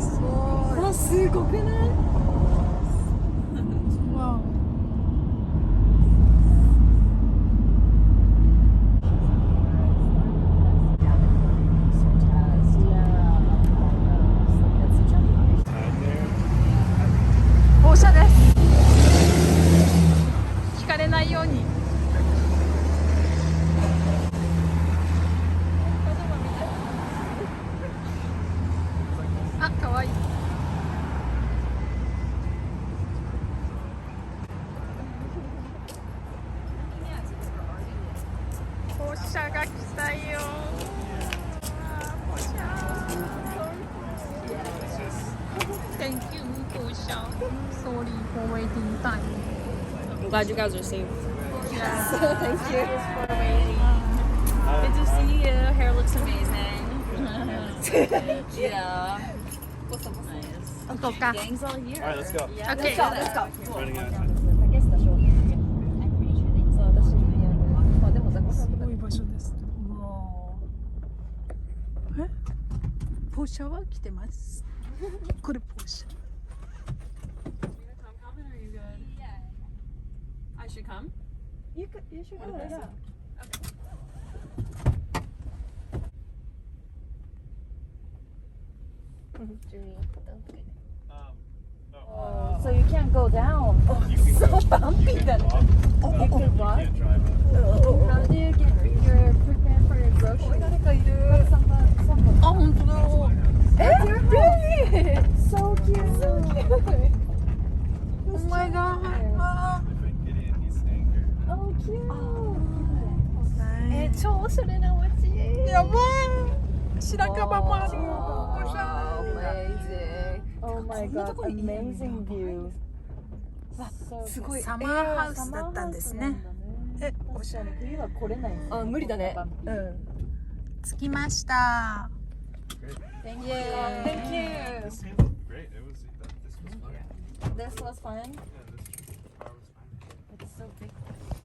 すごい。あ、すごくない？わお。放射です。引かれないように。あ、かわいい。放射が来たよ。放射。Thank you, 放射。Sorry for waiting time. I'm glad you guys are safe. Yeah. Thank you. For waiting. Good to see you. Hair looks amazing. Yeah. What's up? Nice. 行こうか。 Gang's all here. Alright, let's go. Yeah. Okay. Let's go. Running out of time. すごい場所です。え？ポーシャは来てます。これポーシャ。I should come. You should go. Yeah. Oh. So you can't go down. You can go. So bumpy then. You can walk. You can't drive it. How do you get your prepare for your groceries? 誰かいる。あ、本当だ。Really? So cute. So cute. Oh my god. My friend Gideon, he's staying here. Oh, cute. 超おしゃれなお家。やばい。白樺もあるよ。ポーシャ。 Oh my god, amazing view. すごい。サマーハウスだったんですね。え、おしゃれ。冬は来れない。あ、無理だね。うん。着きました。 Thank you. Thank you. This handled great. It was, this was fun. This was fun. Yeah.